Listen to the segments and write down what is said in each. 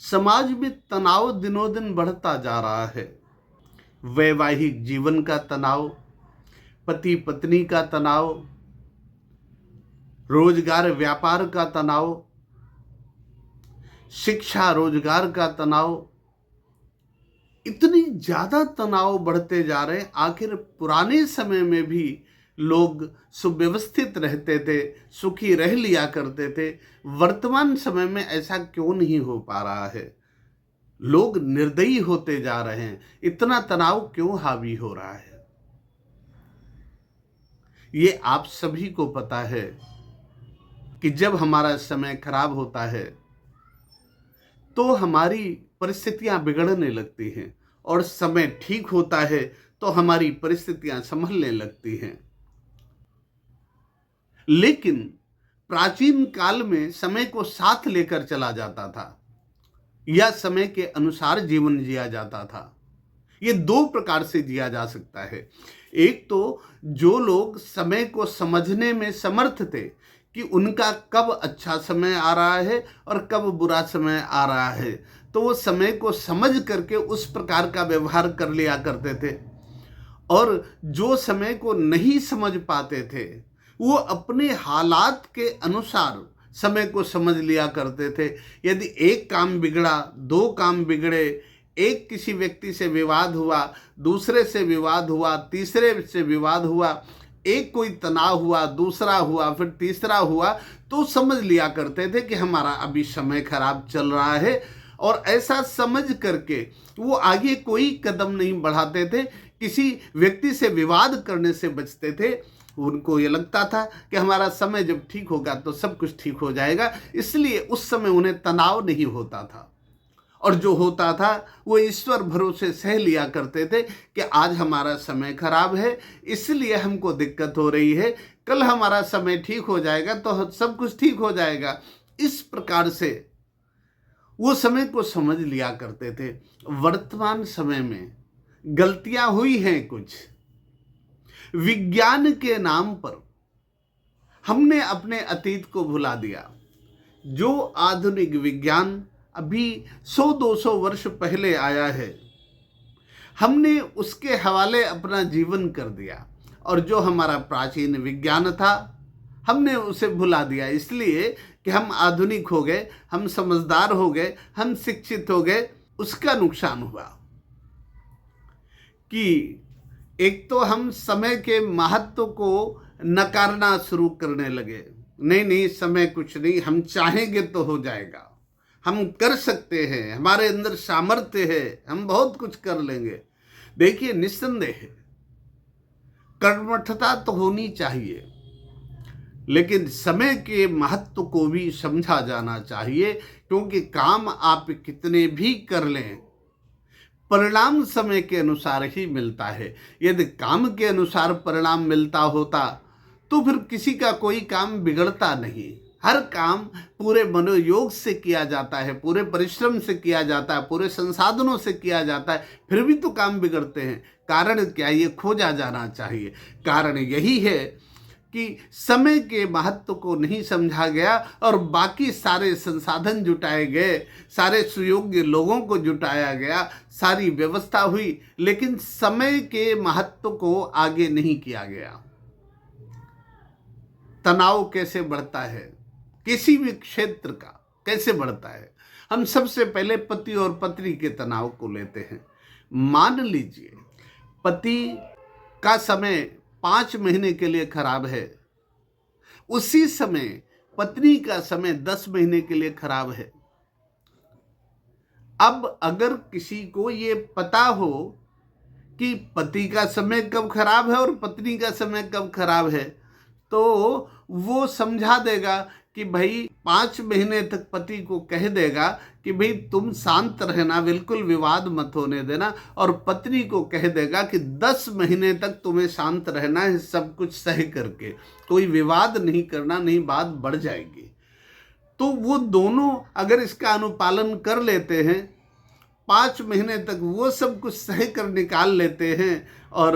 समाज में तनाव दिनों दिन बढ़ता जा रहा है। वैवाहिक जीवन का तनाव, पति पत्नी का तनाव, रोजगार व्यापार का तनाव, शिक्षा रोजगार का तनाव, इतनी ज्यादा तनाव बढ़ते जा रहे हैं। आखिर पुराने समय में भी लोग सुव्यवस्थित रहते थे, सुखी रह लिया करते थे। वर्तमान समय में ऐसा क्यों नहीं हो पा रहा है? लोग निर्दयी होते जा रहे हैं। इतना तनाव क्यों हावी हो रहा है? ये आप सभी को पता है कि जब हमारा समय खराब होता है तो हमारी परिस्थितियां बिगड़ने लगती हैं, और समय ठीक होता है तो हमारी परिस्थितियां संभलने लगती हैं। लेकिन प्राचीन काल में समय को साथ लेकर चला जाता था, या समय के अनुसार जीवन जिया जाता था। ये दो प्रकार से जिया जा सकता है। एक तो जो लोग समय को समझने में समर्थ थे कि उनका कब अच्छा समय आ रहा है और कब बुरा समय आ रहा है, तो वो समय को समझ करके उस प्रकार का व्यवहार कर लिया करते थे। और जो समय को नहीं समझ पाते थे वो अपने हालात के अनुसार समय को समझ लिया करते थे। यदि एक काम बिगड़ा, दो काम बिगड़े, एक किसी व्यक्ति से विवाद हुआ, दूसरे से विवाद हुआ, तीसरे से विवाद हुआ, एक कोई तनाव हुआ, दूसरा हुआ, फिर तीसरा हुआ, तो समझ लिया करते थे कि हमारा अभी समय खराब चल रहा है। और ऐसा समझ करके वो आगे कोई कदम नहीं बढ़ाते थे, किसी व्यक्ति से विवाद करने से बचते थे। उनको ये लगता था कि हमारा समय जब ठीक होगा तो सब कुछ ठीक हो जाएगा, इसलिए उस समय उन्हें तनाव नहीं होता था। और जो होता था वो ईश्वर भरोसे सह लिया करते थे कि आज हमारा समय खराब है, इसलिए हमको दिक्कत हो रही है, कल हमारा समय ठीक हो जाएगा तो सब कुछ ठीक हो जाएगा। इस प्रकार से वो समय को समझ लिया करते थे। वर्तमान समय में गलतियां हुई हैं कुछ। विज्ञान के नाम पर हमने अपने अतीत को भुला दिया। जो आधुनिक विज्ञान अभी 100-200 वर्ष पहले आया है, हमने उसके हवाले अपना जीवन कर दिया। और जो हमारा प्राचीन विज्ञान था हमने उसे भुला दिया, इसलिए कि हम आधुनिक हो गए, हम समझदार हो गए, हम शिक्षित हो गए। उसका नुकसान हुआ कि एक तो हम समय के महत्व को नकारना शुरू करने लगे। नहीं नहीं, समय कुछ नहीं, हम चाहेंगे तो हो जाएगा, हम कर सकते हैं, हमारे अंदर सामर्थ्य है, हम बहुत कुछ कर लेंगे। देखिए, निस्संदेह कर्मठता तो होनी चाहिए, लेकिन समय के महत्व को भी समझा जाना चाहिए। क्योंकि काम आप कितने भी कर लें, परिणाम समय के अनुसार ही मिलता है। यदि काम के अनुसार परिणाम मिलता होता तो फिर किसी का कोई काम बिगड़ता नहीं। हर काम पूरे मनोयोग से किया जाता है, पूरे परिश्रम से किया जाता है, पूरे संसाधनों से किया जाता है, फिर भी तो काम बिगड़ते हैं। कारण क्या? ये खोजा जाना चाहिए। कारण यही है कि समय के महत्व को नहीं समझा गया और बाकी सारे संसाधन जुटाए गए, सारे सुयोग्य लोगों को जुटाया गया, सारी व्यवस्था हुई, लेकिन समय के महत्व को आगे नहीं किया गया। तनाव कैसे बढ़ता है, किसी भी क्षेत्र का कैसे बढ़ता है? हम सबसे पहले पति और पत्नी के तनाव को लेते हैं। मान लीजिए पति का समय 5 महीने के लिए खराब है, उसी समय पत्नी का समय 10 महीने के लिए खराब है। अब अगर किसी को ये पता हो कि पति का समय कब खराब है और पत्नी का समय कब खराब है, तो वो समझा देगा कि भाई 5 महीने तक पति को कह देगा कि भाई तुम शांत रहना, बिल्कुल विवाद मत होने देना, और पत्नी को कह देगा कि 10 महीने तक तुम्हें शांत रहना है, सब कुछ सह करके, कोई विवाद नहीं करना, नहीं बात बढ़ जाएगी। तो वो दोनों अगर इसका अनुपालन कर लेते हैं, 5 महीने तक वो सब कुछ सह कर निकाल लेते हैं और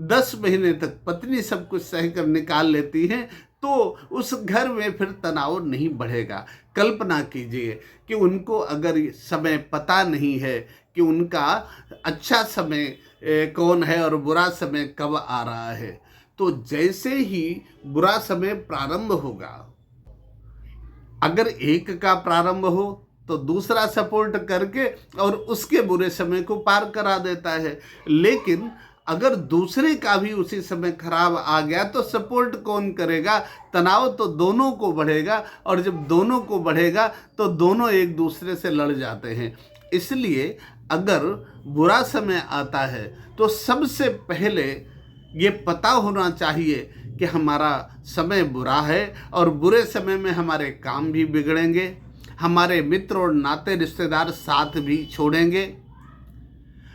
10 महीने तक पत्नी सब कुछ सह कर निकाल लेती हैं, तो उस घर में फिर तनाव नहीं बढ़ेगा। कल्पना कीजिए कि उनको अगर समय पता नहीं है कि उनका अच्छा समय कौन है और बुरा समय कब आ रहा है, तो जैसे ही बुरा समय प्रारंभ होगा, अगर एक का प्रारंभ हो तो दूसरा सपोर्ट करके और उसके बुरे समय को पार करा देता है। लेकिन अगर दूसरे का भी उसी समय खराब आ गया तो सपोर्ट कौन करेगा? तनाव तो दोनों को बढ़ेगा, और जब दोनों को बढ़ेगा तो दोनों एक दूसरे से लड़ जाते हैं। इसलिए अगर बुरा समय आता है तो सबसे पहले ये पता होना चाहिए कि हमारा समय बुरा है और बुरे समय में हमारे काम भी बिगड़ेंगे, हमारे मित्र और नाते रिश्तेदार साथ भी छोड़ेंगे,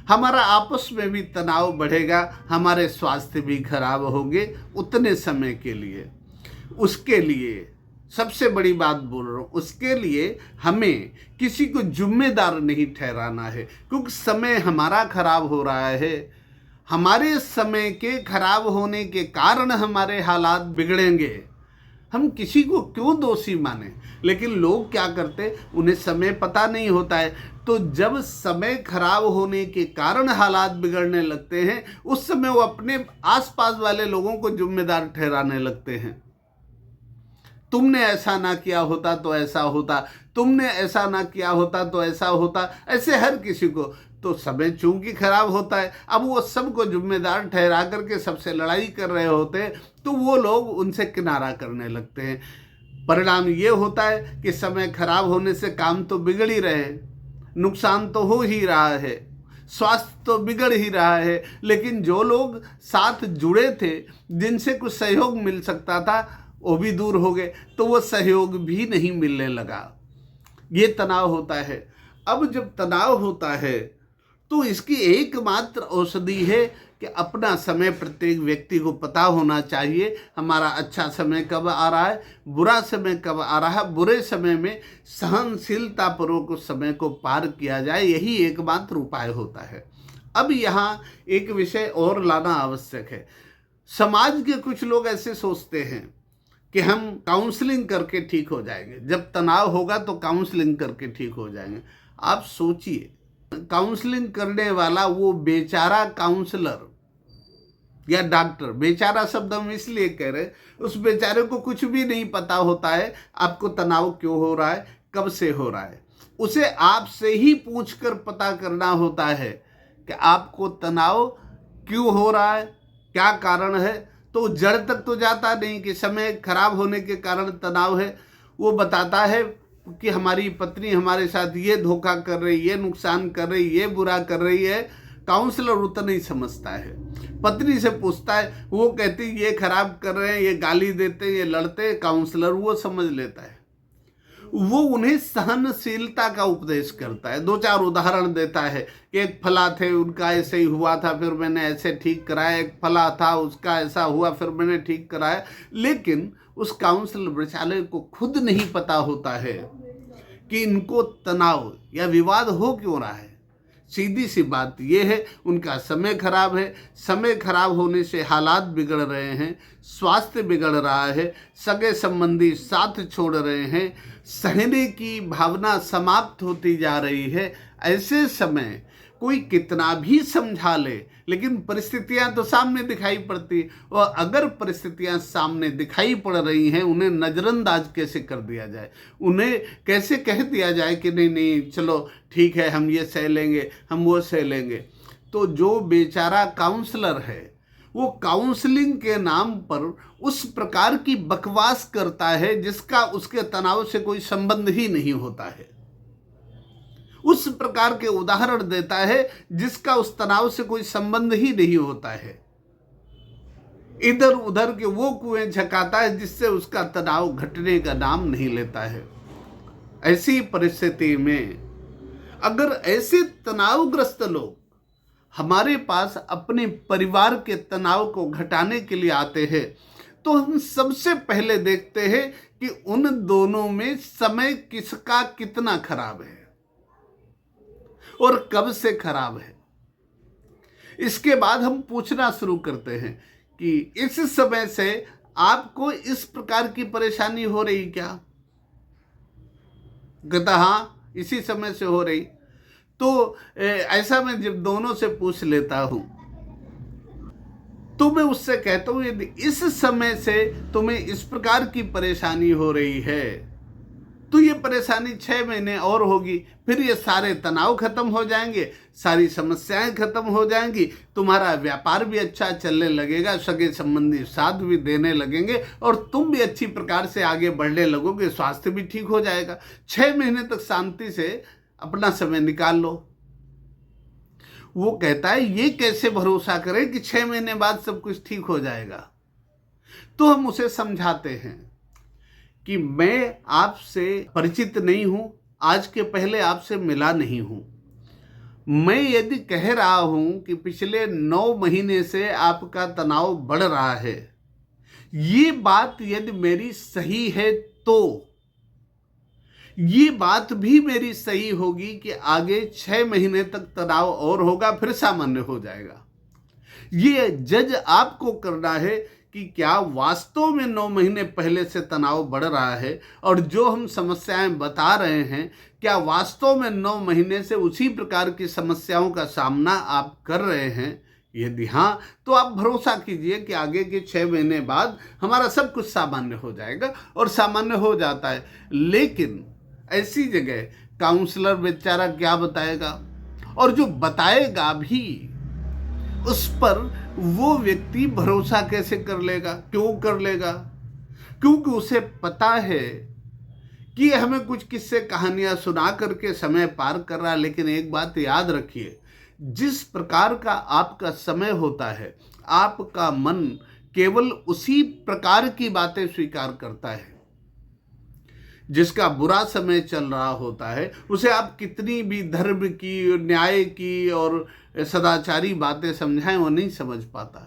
हमारा आपस में भी तनाव बढ़ेगा, हमारे स्वास्थ्य भी खराब होंगे उतने समय के लिए। उसके लिए सबसे बड़ी बात बोल रहा हूँ, उसके लिए हमें किसी को जिम्मेदार नहीं ठहराना है, क्योंकि समय हमारा खराब हो रहा है। हमारे समय के खराब होने के कारण हमारे हालात बिगड़ेंगे। हम किसी को क्यों दोषी माने? लेकिन लोग क्या करते, उन्हें समय पता नहीं होता है, तो जब समय खराब होने के कारण हालात बिगड़ने लगते हैं, उस समय वो अपने आसपास वाले लोगों को जिम्मेदार ठहराने लगते हैं। तुमने ऐसा ना किया होता तो ऐसा होता, तुमने ऐसा ना किया होता तो ऐसा होता, ऐसे हर किसी को। तो समय चूंकि खराब होता है, अब वो सबको जिम्मेदार ठहरा करके सबसे लड़ाई कर रहे होते हैं, तो वो लोग उनसे किनारा करने लगते हैं। परिणाम ये होता है कि समय खराब होने से काम तो बिगड़ ही रहे, नुकसान तो हो ही रहा है, स्वास्थ्य तो बिगड़ ही रहा है, लेकिन जो लोग साथ जुड़े थे, जिनसे कुछ सहयोग मिल सकता था, वो भी दूर हो गए, तो वो सहयोग भी नहीं मिलने लगा। ये तनाव होता है। अब जब तनाव होता है तो इसकी एकमात्र औषधि है कि अपना समय प्रत्येक व्यक्ति को पता होना चाहिए, हमारा अच्छा समय कब आ रहा है, बुरा समय कब आ रहा है। बुरे समय में सहनशीलता पूर्वक उस समय को पार किया जाए, यही एकमात्र उपाय होता है। अब यहाँ एक विषय और लाना आवश्यक है। समाज के कुछ लोग ऐसे सोचते हैं कि हम काउंसलिंग करके ठीक हो जाएंगे, जब तनाव होगा तो काउंसलिंग करके ठीक हो जाएंगे। आप सोचिए, काउंसलिंग करने वाला वो बेचारा काउंसलर या डॉक्टर, बेचारा शब्द हम इसलिए कह रहे हैं, उस बेचारे को कुछ भी नहीं पता होता है आपको तनाव क्यों हो रहा है, कब से हो रहा है। उसे आपसे ही पूछकर पता करना होता है कि आपको तनाव क्यों हो रहा है, क्या कारण है। तो जड़ तक तो जाता नहीं कि समय खराब होने के कारण तनाव है, वो बताता है कि हमारी पत्नी हमारे साथ ये धोखा कर रही, ये नुकसान कर रही, ये बुरा कर रही है। काउंसलर उतना नहीं समझता है। पत्नी से पूछता है, वो कहती ये खराब कर रहे हैं, ये गाली देते हैं, ये लड़ते हैं। काउंसलर वो समझ लेता है, वो उन्हें सहनशीलता का उपदेश करता है, दो चार उदाहरण देता है कि एक फला थे, उनका ऐसे ही हुआ था, फिर मैंने ऐसे ठीक कराया, एक फला था, उसका ऐसा हुआ, फिर मैंने ठीक कराया। लेकिन उस काउंसलर बेचारे को खुद नहीं पता होता है कि इनको तनाव या विवाद हो क्यों रहा है। सीधी सी बात यह है, उनका समय खराब है। समय खराब होने से हालात बिगड़ रहे हैं, स्वास्थ्य बिगड़ रहा है, सगे संबंधी साथ छोड़ रहे हैं, सहने की भावना समाप्त होती जा रही है। ऐसे समय कोई कितना भी समझा ले, लेकिन परिस्थितियां तो सामने दिखाई पड़ती, और अगर परिस्थितियां सामने दिखाई पड़ रही हैं, उन्हें नज़रअंदाज कैसे कर दिया जाए, उन्हें कैसे कह दिया जाए कि नहीं नहीं चलो ठीक है, हम ये सह लेंगे, हम वो सह लेंगे। तो जो बेचारा काउंसलर है, वो काउंसलिंग के नाम पर उस प्रकार की बकवास करता है जिसका उसके तनाव से कोई संबंध ही नहीं होता है, उस प्रकार के उदाहरण देता है जिसका उस तनाव से कोई संबंध ही नहीं होता है, इधर उधर के वो कुएं झकाता है जिससे उसका तनाव घटने का नाम नहीं लेता है। ऐसी परिस्थिति में अगर ऐसे तनावग्रस्त लोग हमारे पास अपने परिवार के तनाव को घटाने के लिए आते हैं, तो हम सबसे पहले देखते हैं कि उन दोनों में समय किसका कितना खराब है और कब से खराब है। इसके बाद हम पूछना शुरू करते हैं कि इस समय से आपको इस प्रकार की परेशानी हो रही क्या? कहता हाँ इसी समय से हो रही। तो ऐसा मैं जब दोनों से पूछ लेता हूं तो मैं उससे कहता हूं यदि इस समय से तुम्हें इस प्रकार की परेशानी हो रही है तो ये परेशानी 6 महीने और होगी, फिर ये सारे तनाव खत्म हो जाएंगे, सारी समस्याएं खत्म हो जाएंगी, तुम्हारा व्यापार भी अच्छा चलने लगेगा, सगे संबंधी साथ भी देने लगेंगे और तुम भी अच्छी प्रकार से आगे बढ़ने लगोगे, स्वास्थ्य भी ठीक हो जाएगा। 6 महीने तक शांति से अपना समय निकाल लो। वो कहता है ये कैसे भरोसा करें कि 6 महीने बाद सब कुछ ठीक हो जाएगा? तो हम उसे समझाते हैं कि मैं आपसे परिचित नहीं हूं, आज के पहले आपसे मिला नहीं हूं। मैं यदि कह रहा हूं कि पिछले 9 महीने से आपका तनाव बढ़ रहा है, ये बात यदि मेरी सही है तो ये बात भी मेरी सही होगी कि आगे 6 महीने तक तनाव और होगा, फिर सामान्य हो जाएगा। ये जज आपको करना है कि क्या वास्तव में 9 महीने पहले से तनाव बढ़ रहा है और जो हम समस्याएं बता रहे हैं क्या वास्तव में 9 महीने से उसी प्रकार की समस्याओं का सामना आप कर रहे हैं। यदि हाँ तो आप भरोसा कीजिए कि आगे के 6 महीने बाद हमारा सब कुछ सामान्य हो जाएगा, और सामान्य हो जाता है। लेकिन ऐसी जगह काउंसलर बेचारा क्या बताएगा, और जो बताएगा भी उस पर वो व्यक्ति भरोसा कैसे कर लेगा? क्यों कर लेगा? क्योंकि उसे पता है कि हमें कुछ किस्से कहानियां सुना करके समय पार कर रहा है। लेकिन एक बात याद रखिए, जिस प्रकार का आपका समय होता है आपका मन केवल उसी प्रकार की बातें स्वीकार करता है। जिसका बुरा समय चल रहा होता है उसे आप कितनी भी धर्म की, न्याय की और सदाचारी बातें समझाएं वो नहीं समझ पाता,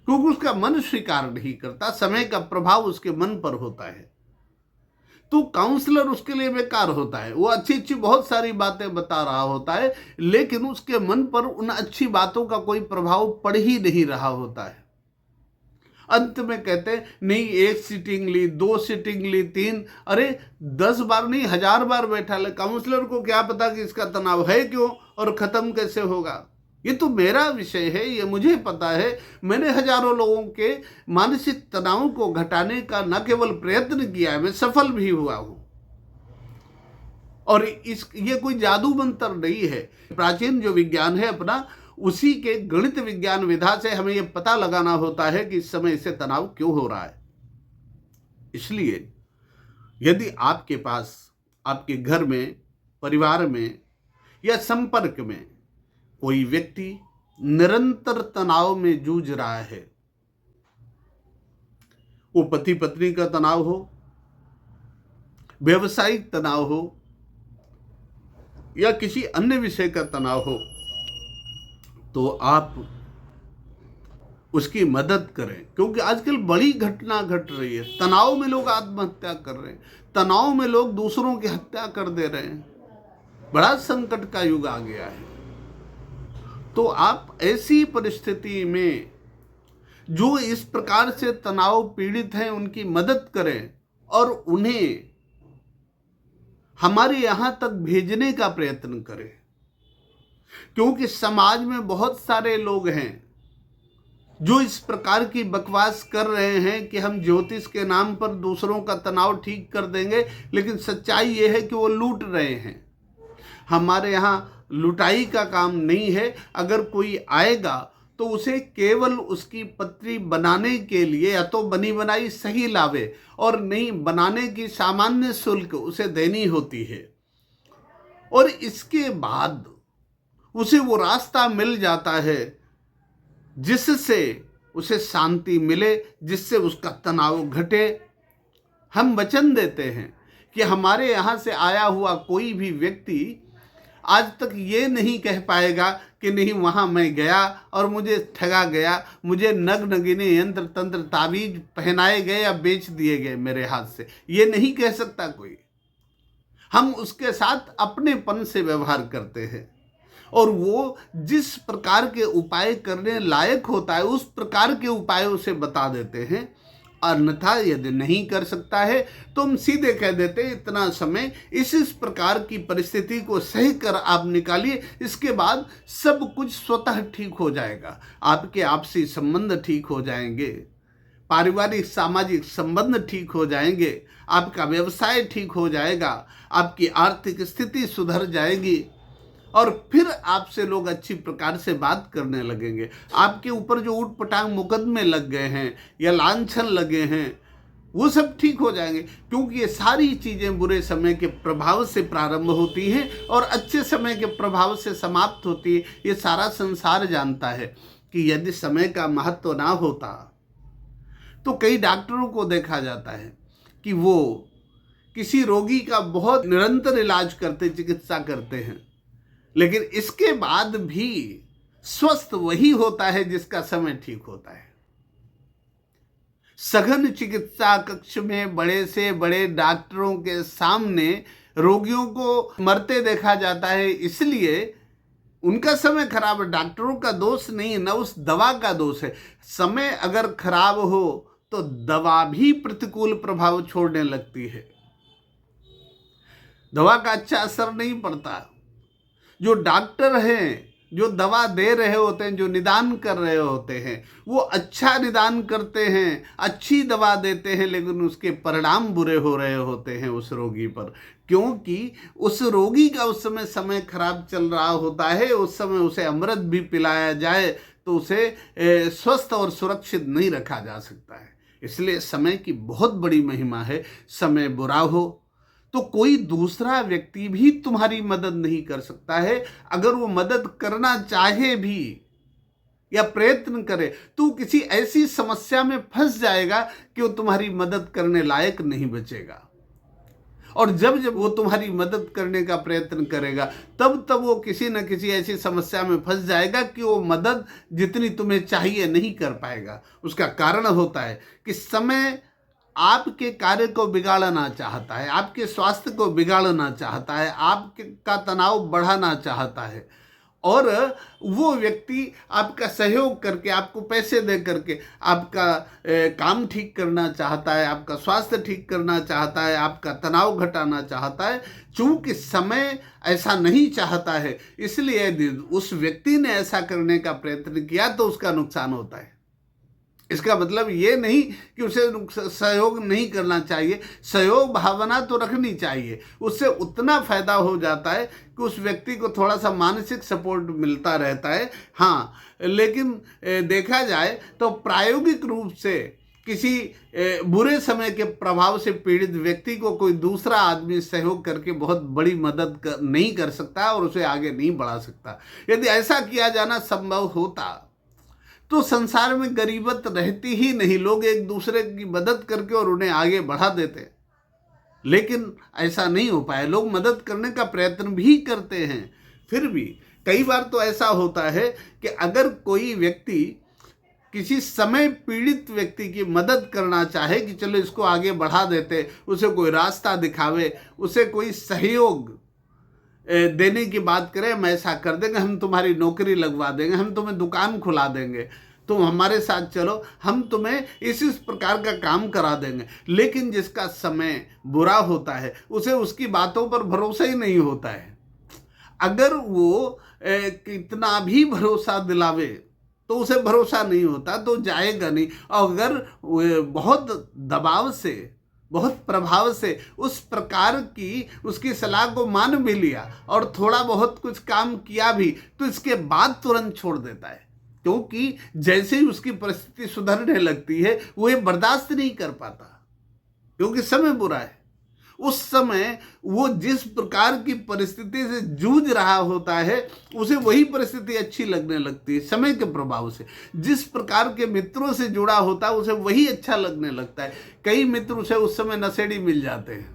क्योंकि उसका मन स्वीकार नहीं करता। समय का प्रभाव उसके मन पर होता है। तो काउंसलर उसके लिए बेकार होता है। वो अच्छी अच्छी बहुत सारी बातें बता रहा होता है लेकिन उसके मन पर उन अच्छी बातों का कोई प्रभाव पड़ ही नहीं रहा होता है। अंत में कहते हैं नहीं 1 सीटिंग ली, 2 सीटिंग ली, 3, अरे 10 बार नहीं 1000 बार बैठा ले। काउंसलर को क्या पता कि इसका तनाव है क्यों और खत्म कैसे होगा? ये तो मेरा विषय है, ये मुझे पता है। मैंने हजारों लोगों के मानसिक तनाव को घटाने का न केवल प्रयत्न किया है, मैं सफल भी हुआ हूं। और ये कोई जादू मंत्र नहीं है। प्राचीन जो विज्ञान है अपना, उसी के गणित विज्ञान विधा से हमें यह पता लगाना होता है कि इस समय इसे तनाव क्यों हो रहा है। इसलिए यदि आपके पास आपके घर में, परिवार में या संपर्क में कोई व्यक्ति निरंतर तनाव में जूझ रहा है, वो पति पत्नी का तनाव हो, व्यवसायिक तनाव हो या किसी अन्य विषय का तनाव हो, तो आप उसकी मदद करें। क्योंकि आजकल बड़ी घटना घट रही है। तनाव में लोग आत्महत्या कर रहे हैं, तनाव में लोग दूसरों की हत्या कर दे रहे हैं। बड़ा संकट का युग आ गया है। तो आप ऐसी परिस्थिति में जो इस प्रकार से तनाव पीड़ित हैं उनकी मदद करें और उन्हें हमारे यहां तक भेजने का प्रयत्न करें। क्योंकि समाज में बहुत सारे लोग हैं जो इस प्रकार की बकवास कर रहे हैं कि हम ज्योतिष के नाम पर दूसरों का तनाव ठीक कर देंगे, लेकिन सच्चाई ये है कि वो लूट रहे हैं। हमारे यहाँ लुटाई का काम नहीं है। अगर कोई आएगा तो उसे केवल उसकी पत्री बनाने के लिए या तो बनी बनाई सही लावे, और नहीं बनाने की सामान्य शुल्क उसे देनी होती है, और इसके बाद उसे वो रास्ता मिल जाता है जिससे उसे शांति मिले, जिससे उसका तनाव घटे। हम वचन देते हैं कि हमारे यहाँ से आया हुआ कोई भी व्यक्ति आज तक ये नहीं कह पाएगा कि नहीं वहाँ मैं गया और मुझे ठगा गया, मुझे नग नगीने यंत्र तंत्र ताबीज पहनाए गए या बेच दिए गए मेरे हाथ से। ये नहीं कह सकता कोई। हम उसके साथ अपनेपन से व्यवहार करते हैं और वो जिस प्रकार के उपाय करने लायक होता है उस प्रकार के उपाय उसे बता देते हैं, अन्यथा यदि नहीं कर सकता है तो हम सीधे कह देते हैं इतना समय इस प्रकार की परिस्थिति को सही कर आप निकालिए, इसके बाद सब कुछ स्वतः ठीक हो जाएगा। आपके आपसी संबंध ठीक हो जाएंगे, पारिवारिक सामाजिक संबंध ठीक हो जाएंगे, आपका व्यवसाय ठीक हो जाएगा, आपकी आर्थिक स्थिति सुधर जाएगी और फिर आपसे लोग अच्छी प्रकार से बात करने लगेंगे। आपके ऊपर जो ऊटपटांग मुकदमे लग गए हैं या लांछन लगे हैं वो सब ठीक हो जाएंगे, क्योंकि ये सारी चीज़ें बुरे समय के प्रभाव से प्रारंभ होती हैं और अच्छे समय के प्रभाव से समाप्त होती है। ये सारा संसार जानता है कि यदि समय का महत्व ना होता तो कई डॉक्टरों को देखा जाता है कि वो किसी रोगी का बहुत निरंतर इलाज करते, चिकित्सा करते हैं, लेकिन इसके बाद भी स्वस्थ वही होता है जिसका समय ठीक होता है। सघन चिकित्सा कक्ष में बड़े से बड़े डॉक्टरों के सामने रोगियों को मरते देखा जाता है, इसलिए उनका समय खराब है। डॉक्टरों का दोष नहीं, न उस दवा का दोष है। समय अगर खराब हो तो दवा भी प्रतिकूल प्रभाव छोड़ने लगती है, दवा का अच्छा असर नहीं पड़ता। जो डॉक्टर हैं, जो दवा दे रहे होते हैं, जो निदान कर रहे होते हैं, वो अच्छा निदान करते हैं, अच्छी दवा देते हैं, लेकिन उसके परिणाम बुरे हो रहे होते हैं उस रोगी पर, क्योंकि उस रोगी का उस समय खराब चल रहा होता है। उस समय उसे अमृत भी पिलाया जाए तो उसे स्वस्थ और सुरक्षित नहीं रखा जा सकता है। इसलिए समय की बहुत बड़ी महिमा है। समय बुरा हो तो कोई दूसरा व्यक्ति भी तुम्हारी मदद नहीं कर सकता है। अगर वो मदद करना चाहे भी या प्रयत्न करे तो किसी ऐसी समस्या में फंस जाएगा कि वो तुम्हारी मदद करने लायक नहीं बचेगा। और जब जब वो तुम्हारी मदद करने का प्रयत्न करेगा तब तब वो किसी न किसी ऐसी समस्या में फंस जाएगा कि वो मदद जितनी तुम्हें चाहिए नहीं कर पाएगा। उसका कारण होता है कि समय आपके कार्य को बिगाड़ना चाहता है, आपके स्वास्थ्य को बिगाड़ना चाहता है, आपका तनाव बढ़ाना चाहता है, और वो व्यक्ति आपका सहयोग करके, आपको पैसे दे करके आपका काम ठीक करना चाहता है, आपका स्वास्थ्य ठीक करना चाहता है, आपका तनाव घटाना चाहता है। चूंकि समय ऐसा नहीं चाहता है, इसलिए यदि उस व्यक्ति ने ऐसा करने का प्रयत्न किया तो उसका नुकसान होता है। इसका मतलब ये नहीं कि उसे सहयोग नहीं करना चाहिए, सहयोग भावना तो रखनी चाहिए। उससे उतना फायदा हो जाता है कि उस व्यक्ति को थोड़ा सा मानसिक सपोर्ट मिलता रहता है। हाँ, लेकिन देखा जाए तो प्रायोगिक रूप से किसी बुरे समय के प्रभाव से पीड़ित व्यक्ति को कोई दूसरा आदमी सहयोग करके बहुत बड़ी मदद नहीं कर सकता और उसे आगे नहीं बढ़ा सकता। यदि ऐसा किया जाना संभव होता तो संसार में गरीबत रहती ही नहीं, लोग एक दूसरे की मदद करके और उन्हें आगे बढ़ा देते। लेकिन ऐसा नहीं हो पाया। लोग मदद करने का प्रयत्न भी करते हैं, फिर भी कई बार तो ऐसा होता है कि अगर कोई व्यक्ति किसी समय पीड़ित व्यक्ति की मदद करना चाहे कि चलो इसको आगे बढ़ा देते, उसे कोई रास्ता दिखावे, उसे कोई सहयोग देने की बात करें, हम ऐसा कर देंगे, हम तुम्हारी नौकरी लगवा देंगे, हम तुम्हें दुकान खुला देंगे, तुम हमारे साथ चलो, हम तुम्हें इस प्रकार का काम करा देंगे। लेकिन जिसका समय बुरा होता है उसे उसकी बातों पर भरोसा ही नहीं होता है। अगर वो कितना भी भरोसा दिलावे तो उसे भरोसा नहीं होता, तो जाएगा नहीं। और अगर बहुत दबाव से, बहुत प्रभाव से उस प्रकार की उसकी सलाह को मान भी लिया और थोड़ा बहुत कुछ काम किया भी, तो इसके बाद तुरंत छोड़ देता है, क्योंकि जैसे ही उसकी परिस्थिति सुधरने लगती है वो ये बर्दाश्त नहीं कर पाता, क्योंकि समय बुरा है। उस समय वो जिस प्रकार की परिस्थिति से जूझ रहा होता है उसे वही परिस्थिति अच्छी लगने लगती है। समय के प्रभाव से जिस प्रकार के मित्रों से जुड़ा होता है उसे वही अच्छा लगने लगता है। कई मित्र उसे उस समय नशेड़ी मिल जाते हैं।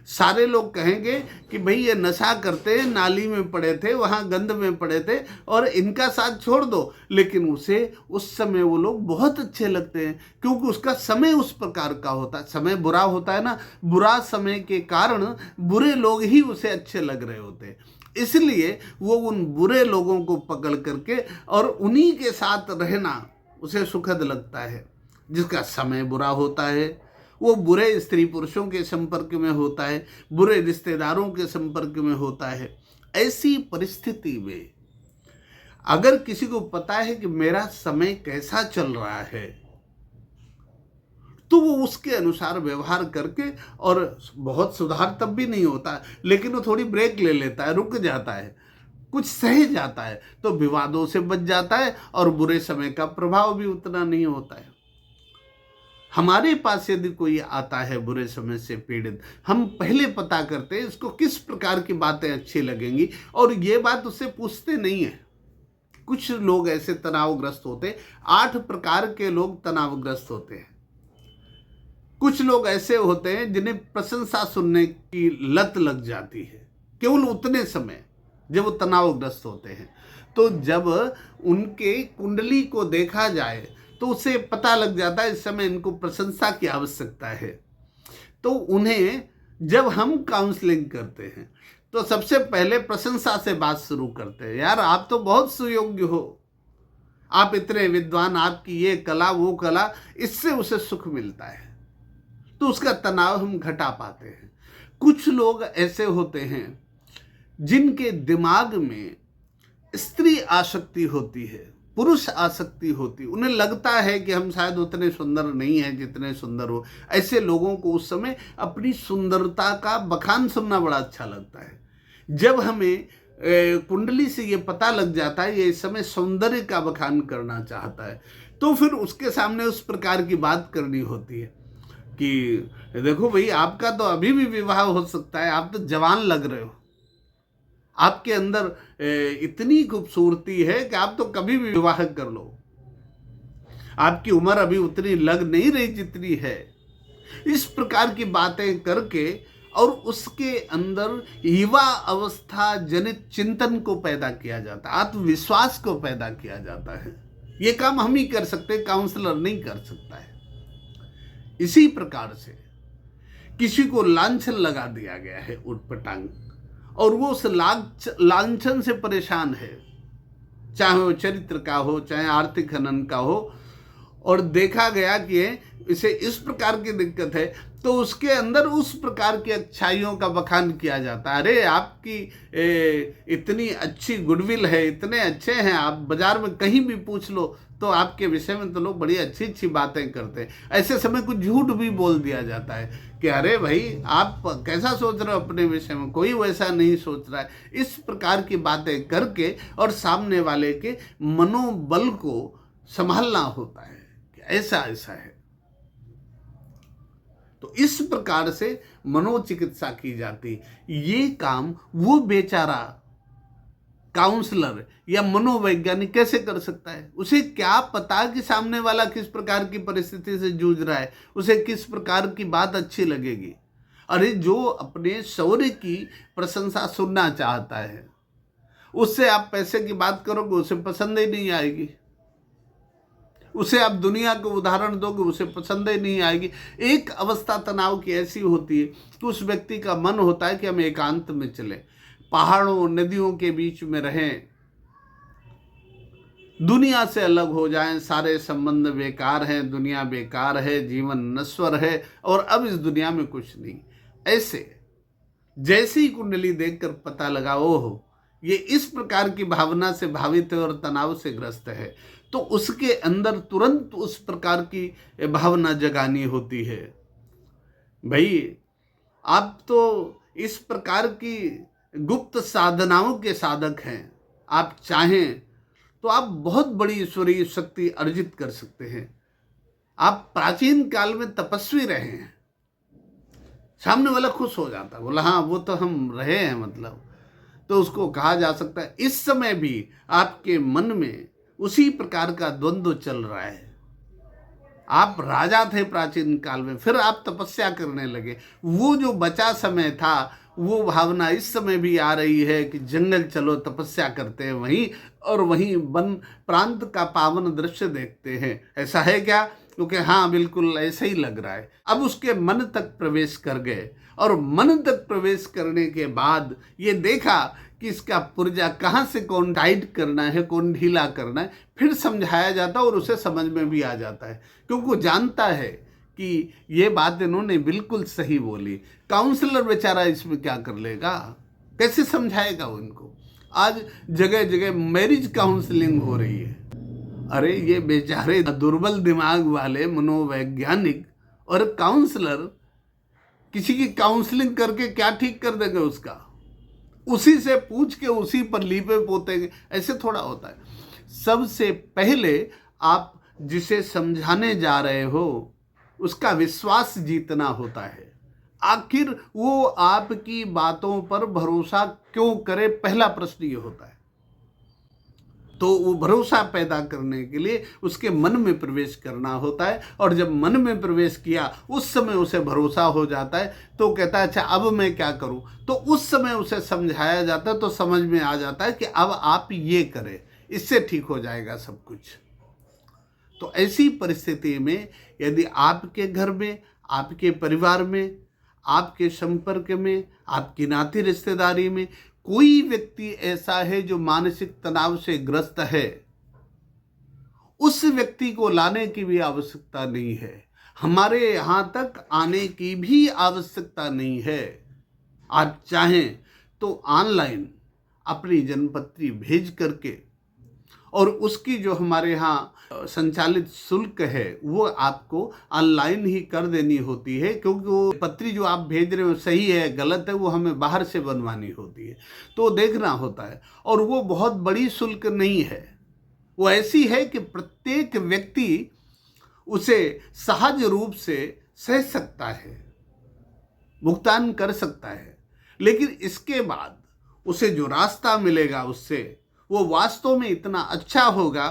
सारे लोग कहेंगे कि भाई ये नशा करते, नाली में पड़े थे, वहाँ गंद में पड़े थे और इनका साथ छोड़ दो, लेकिन उसे उस समय वो लोग बहुत अच्छे लगते हैं, क्योंकि उसका समय उस प्रकार का होता है। समय बुरा होता है ना, बुरा समय के कारण बुरे लोग ही उसे अच्छे लग रहे होते हैं, इसलिए वो उन बुरे लोगों को पकड़ करके और उन्हीं के साथ रहना उसे सुखद लगता है। जिसका समय बुरा होता है, वो बुरे स्त्री पुरुषों के संपर्क में होता है, बुरे रिश्तेदारों के संपर्क में होता है। ऐसी परिस्थिति में अगर किसी को पता है कि मेरा समय कैसा चल रहा है, तो वो उसके अनुसार व्यवहार करके, और बहुत सुधार तब भी नहीं होता, लेकिन वो थोड़ी ब्रेक ले लेता है, रुक जाता है, कुछ सह जाता है, तो विवादों से बच जाता है और बुरे समय का प्रभाव भी उतना नहीं होता है। हमारे पास यदि कोई आता है बुरे समय से पीड़ित, हम पहले पता करते हैं इसको किस प्रकार की बातें अच्छी लगेंगी, और ये बात उससे पूछते नहीं है। कुछ लोग ऐसे तनावग्रस्त होते हैं, 8 प्रकार के लोग तनावग्रस्त होते हैं। कुछ लोग ऐसे होते हैं जिन्हें प्रशंसा सुनने की लत लग जाती है, केवल उतने समय जब वो तनावग्रस्त होते हैं। तो जब उनके कुंडली को देखा जाए तो उसे पता लग जाता है इस समय इनको प्रशंसा की आवश्यकता है। तो उन्हें जब हम काउंसलिंग करते हैं तो सबसे पहले प्रशंसा से बात शुरू करते हैं। यार, आप तो बहुत सुयोग्य हो, आप इतने विद्वान, आपकी ये कला वो कला, इससे उसे सुख मिलता है, तो उसका तनाव हम घटा पाते हैं। कुछ लोग ऐसे होते हैं जिनके दिमाग में स्त्री आसक्ति होती है, पुरुष आसक्ति होती, उन्हें लगता है कि हम शायद उतने सुंदर नहीं हैं जितने सुंदर हो। ऐसे लोगों को उस समय अपनी सुंदरता का बखान सुनना बड़ा अच्छा लगता है। जब हमें कुंडली से ये पता लग जाता है ये इस समय सौंदर्य का बखान करना चाहता है, तो फिर उसके सामने उस प्रकार की बात करनी होती है कि देखो भाई, आपका तो अभी भी विवाह हो सकता है, आप तो जवान लग रहे हो, आपके अंदर इतनी खूबसूरती है कि आप तो कभी भी विवाह कर लो, आपकी उम्र अभी उतनी लग नहीं रही जितनी है। इस प्रकार की बातें करके और उसके अंदर युवा अवस्था जनित चिंतन को पैदा किया जाता है, आत्मविश्वास को पैदा किया जाता है। ये काम हम ही कर सकते, काउंसलर नहीं कर सकता है। इसी प्रकार से किसी को लांछन लगा दिया गया है उटपटांग, और वो उस लांछन से परेशान है, चाहे वो चरित्र का हो, चाहे आर्थिक हनन का हो, और देखा गया कि इसे इस प्रकार की दिक्कत है, तो उसके अंदर उस प्रकार की अच्छाइयों का बखान किया जाता है। अरे, आपकी इतनी अच्छी गुडविल है, इतने अच्छे हैं आप, बाजार में कहीं भी पूछ लो तो आपके विषय में तो लोग बड़ी अच्छी अच्छी बातें करते हैं। ऐसे समय कुछ झूठ भी बोल दिया जाता है कि अरे भाई, आप कैसा सोच रहे हो अपने विषय में, कोई वैसा नहीं सोच रहा है। इस प्रकार की बातें करके और सामने वाले के मनोबल को संभालना होता है कि ऐसा ऐसा है। तो इस प्रकार से मनोचिकित्सा की जाती। ये काम वो बेचारा काउंसलर या मनोवैज्ञानिक कैसे कर सकता है? उसे क्या पता कि सामने वाला किस प्रकार की परिस्थिति से जूझ रहा है, उसे किस प्रकार की बात अच्छी लगेगी। अरे, जो अपने शौर्य की प्रशंसा सुनना चाहता है, उससे आप पैसे की बात करोगे, उसे पसंद ही नहीं आएगी। उसे आप दुनिया को उदाहरण दोगे, उसे पसंद ही नहीं आएगी। एक अवस्था तनाव की ऐसी होती है कि उस व्यक्ति का मन होता है कि हम एकांत में चले, पहाड़ों नदियों के बीच में रहें, दुनिया से अलग हो जाएं, सारे संबंध बेकार हैं, दुनिया बेकार है, जीवन नश्वर है और अब इस दुनिया में कुछ नहीं। ऐसे जैसे ही कुंडली देखकर पता लगा, ओहो, ये इस प्रकार की भावना से भावित है और तनाव से ग्रस्त है, तो उसके अंदर तुरंत उस प्रकार की भावना जगानी होती है। भाई, आप तो इस प्रकार की गुप्त साधनाओं के साधक हैं, आप चाहें तो आप बहुत बड़ी ईश्वरीय शक्ति अर्जित कर सकते हैं। आप प्राचीन काल में तपस्वी रहे हैं। सामने वाला खुश हो जाता, बोला हाँ, वो तो हम रहे हैं, मतलब तो उसको कहा जा सकता है इस समय भी आपके मन में उसी प्रकार का द्वंद्व चल रहा है। आप राजा थे प्राचीन काल में, फिर आप तपस्या करने लगे, वो जो बचा समय था वो भावना इस समय भी आ रही है कि जंगल चलो, तपस्या करते हैं वहीं, और वहीं वन प्रांत का पावन दृश्य देखते हैं। ऐसा है क्या? क्योंकि हाँ बिल्कुल ऐसा ही लग रहा है। अब उसके मन तक प्रवेश कर गए और मन तक प्रवेश करने के बाद ये देखा कि इसका पुर्जा कहाँ से कौन टाइट करना है, कौन ढीला करना है, फिर समझाया जाता है और उसे समझ में भी आ जाता है, क्योंकि वो जानता है कि ये बात इन्होंने बिल्कुल सही बोली। काउंसलर बेचारा इसमें क्या कर लेगा, कैसे समझाएगा उनको। आज जगह जगह मैरिज काउंसलिंग हो रही है। अरे ये बेचारे दुर्बल दिमाग वाले मनोवैज्ञानिक और काउंसलर किसी की काउंसलिंग करके क्या ठीक कर देंगे उसका, उसी से पूछ के उसी पर लीपे पोतेंगे, ऐसे थोड़ा होता है। सबसे पहले आप जिसे समझाने जा रहे हो उसका विश्वास जीतना होता है। आखिर वो आपकी बातों पर भरोसा क्यों करे, पहला प्रश्न ये होता है। तो वो भरोसा पैदा करने के लिए उसके मन में प्रवेश करना होता है, और जब मन में प्रवेश किया उस समय उसे भरोसा हो जाता है, तो कहता है अच्छा अब मैं क्या करूं। तो उस समय उसे समझाया जाता है तो समझ में आ जाता है कि अब आप ये करें, इससे ठीक हो जाएगा सब कुछ। तो ऐसी परिस्थिति में यदि आपके घर में, आपके परिवार में, आपके संपर्क में, आपकी नाती रिश्तेदारी में कोई व्यक्ति ऐसा है जो मानसिक तनाव से ग्रस्त है, उस व्यक्ति को लाने की भी आवश्यकता नहीं है, हमारे यहाँ तक आने की भी आवश्यकता नहीं है। आप चाहें तो ऑनलाइन अपनी जन्मपत्री भेज करके, और उसकी जो हमारे यहाँ संचालित शुल्क है वो आपको ऑनलाइन ही कर देनी होती है, क्योंकि वो पत्री जो आप भेज रहे हो सही है गलत है वो हमें बाहर से बनवानी होती है, तो देखना होता है। और वो बहुत बड़ी शुल्क नहीं है, वो ऐसी है कि प्रत्येक व्यक्ति उसे सहज रूप से सह सकता है, भुगतान कर सकता है। लेकिन इसके बाद उसे जो रास्ता मिलेगा उससे वो वास्तव में इतना अच्छा होगा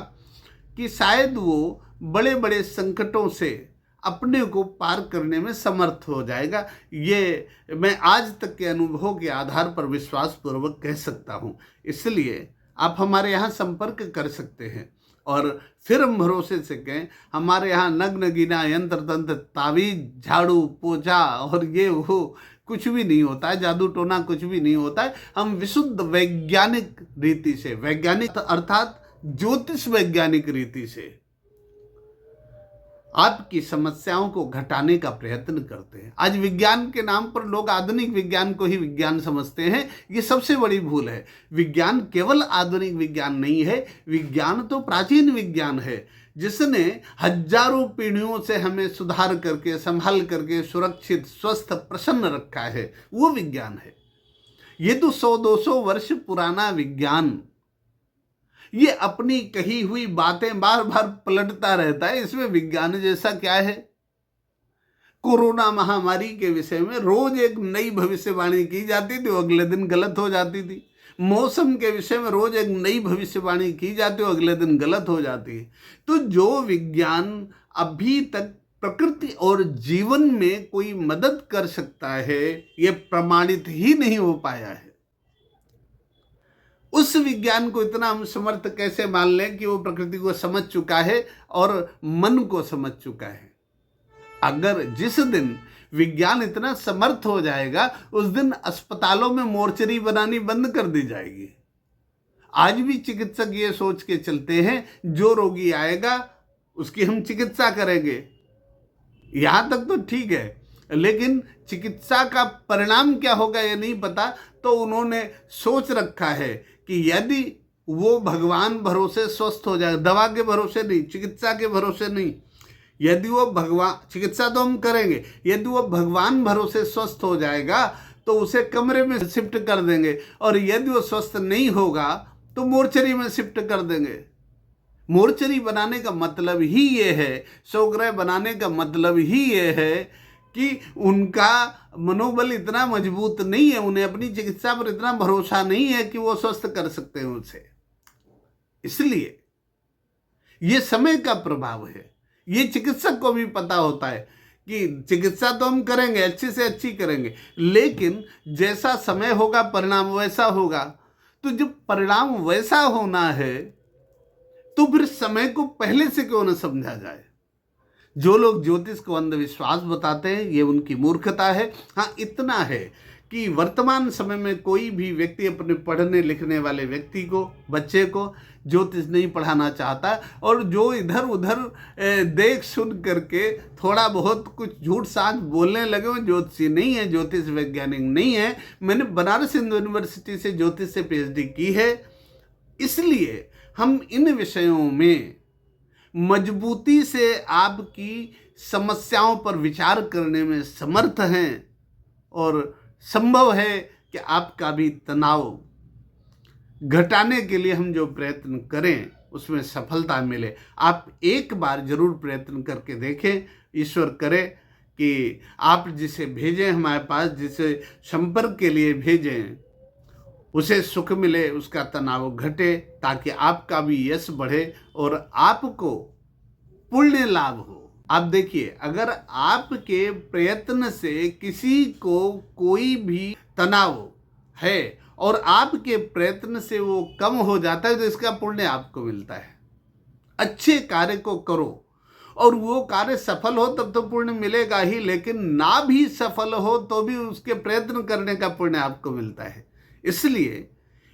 कि शायद वो बड़े बड़े संकटों से अपने को पार करने में समर्थ हो जाएगा। ये मैं आज तक के अनुभवों के आधार पर विश्वास पूर्वक कह सकता हूँ। इसलिए आप हमारे यहाँ संपर्क कर सकते हैं, और फिर हम भरोसे से कहें हमारे यहाँ नग्न गिना यंत्र तंत्र तावीज झाड़ू पोछा और ये वो कुछ भी नहीं होता है, जादू टोना कुछ भी नहीं होता है। हम विशुद्ध वैज्ञानिक रीति से, वैज्ञानिक अर्थात ज्योतिष वैज्ञानिक रीति से आपकी समस्याओं को घटाने का प्रयत्न करते हैं। आज विज्ञान के नाम पर लोग आधुनिक विज्ञान को ही विज्ञान समझते हैं, ये सबसे बड़ी भूल है। विज्ञान केवल आधुनिक विज्ञान नहीं है, विज्ञान तो प्राचीन विज्ञान है, जिसने हजारों पीढ़ियों से हमें सुधार करके, संभाल करके, सुरक्षित, स्वस्थ, प्रसन्न रखा है, वो विज्ञान है। ये तो 100-200 वर्ष पुराना विज्ञान ये अपनी कही हुई बातें बार बार पलटता रहता है, इसमें विज्ञान जैसा क्या है। कोरोना महामारी के विषय में रोज एक नई भविष्यवाणी की जाती थी, अगले दिन गलत हो जाती थी। मौसम के विषय में रोज एक नई भविष्यवाणी की जाती है, अगले दिन गलत हो जाती है। तो जो विज्ञान अभी तक प्रकृति और जीवन में कोई मदद कर सकता है, ये प्रमाणित ही नहीं हो पाया है। उस विज्ञान को इतना हम समर्थ कैसे मान लें कि वो प्रकृति को समझ चुका है और मन को समझ चुका है। अगर जिस दिन विज्ञान इतना समर्थ हो जाएगा उस दिन अस्पतालों में मोर्चरी बनानी बंद कर दी जाएगी। आज भी चिकित्सक ये सोच के चलते हैं जो रोगी आएगा उसकी हम चिकित्सा करेंगे। यहाँ तक तो ठीक है, लेकिन चिकित्सा का परिणाम क्या होगा ये नहीं पता। तो उन्होंने सोच रखा है कि यदि वो भगवान भरोसे स्वस्थ हो जाए, दवा के भरोसे नहीं, चिकित्सा के भरोसे नहीं, यदि वो भगवान, चिकित्सा तो हम करेंगे, यदि वो भगवान भरोसे स्वस्थ हो जाएगा तो उसे कमरे में शिफ्ट कर देंगे, और यदि वो स्वस्थ नहीं होगा तो मोर्चरी में शिफ्ट कर देंगे। मोर्चरी बनाने का मतलब ही ये है, शवगृह बनाने का मतलब ही ये है कि उनका मनोबल इतना मजबूत नहीं है, उन्हें अपनी चिकित्सा पर इतना भरोसा नहीं है कि वो स्वस्थ कर सकते हैं उसे। इसलिए ये समय का प्रभाव है। ये चिकित्सक को भी पता होता है कि चिकित्सा तो हम करेंगे, अच्छी से अच्छी करेंगे, लेकिन जैसा समय होगा परिणाम वैसा होगा। तो जब परिणाम वैसा होना है तो फिर समय को पहले से क्यों न समझा जाए। जो लोग ज्योतिष को अंधविश्वास बताते हैं ये उनकी मूर्खता है। हाँ, इतना है कि वर्तमान समय में कोई भी व्यक्ति अपने पढ़ने लिखने वाले व्यक्ति को, बच्चे को ज्योतिष नहीं पढ़ाना चाहता, और जो इधर उधर देख सुन करके थोड़ा बहुत कुछ झूठ साझ बोलने लगे वो ज्योतिषी नहीं है, ज्योतिष वैज्ञानिक नहीं है। मैंने बनारस हिंदू यूनिवर्सिटी से ज्योतिष से PhD की है, इसलिए हम इन विषयों में मजबूती से आपकी समस्याओं पर विचार करने में समर्थ हैं, और संभव है कि आपका भी तनाव घटाने के लिए हम जो प्रयत्न करें उसमें सफलता मिले। आप एक बार जरूर प्रयत्न करके देखें। ईश्वर करे कि आप जिसे भेजें हमारे पास, जिसे संपर्क के लिए भेजें, उसे सुख मिले, उसका तनाव घटे, ताकि आपका भी यश बढ़े और आपको पुण्य लाभ हो। आप देखिए, अगर आपके प्रयत्न से किसी को कोई भी तनाव है और आपके प्रयत्न से वो कम हो जाता है तो इसका पुण्य आपको मिलता है। अच्छे कार्य को करो और वो कार्य सफल हो तब तो पुण्य मिलेगा ही, लेकिन ना भी सफल हो तो भी उसके प्रयत्न करने का पुण्य आपको मिलता है। इसलिए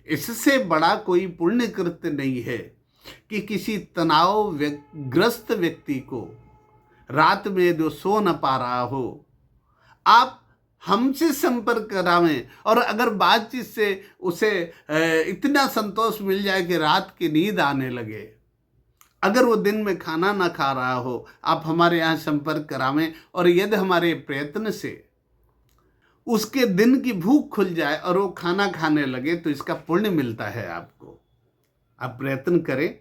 इससे बड़ा कोई पुण्य कृत्य नहीं है कि किसी तनाव ग्रस्त व्यक्ति को रात में जो सो न पा रहा हो, आप हमसे संपर्क करावें, और अगर बातचीत से उसे इतना संतोष मिल जाए कि रात की नींद आने लगे, अगर वो दिन में खाना ना खा रहा हो, आप हमारे यहाँ संपर्क करावें, और यदि हमारे प्रयत्न से उसके दिन की भूख खुल जाए और वो खाना खाने लगे तो इसका पुण्य मिलता है आपको। आप प्रयत्न करें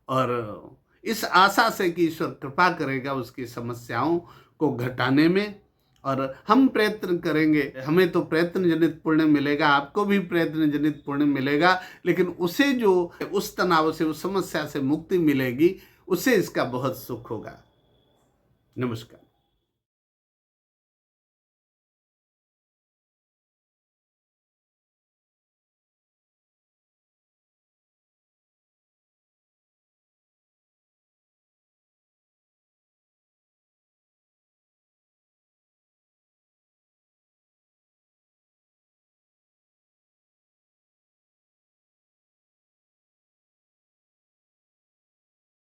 और इस आशा से कि ईश्वर कृपा करेगा उसकी समस्याओं को घटाने में, और हम प्रयत्न करेंगे। हमें तो प्रयत्न जनित पुण्य मिलेगा, आपको भी प्रयत्न जनित पुण्य मिलेगा, लेकिन उसे जो उस तनाव से, उस समस्या से मुक्ति मिलेगी, उससे इसका बहुत सुख होगा। नमस्कार।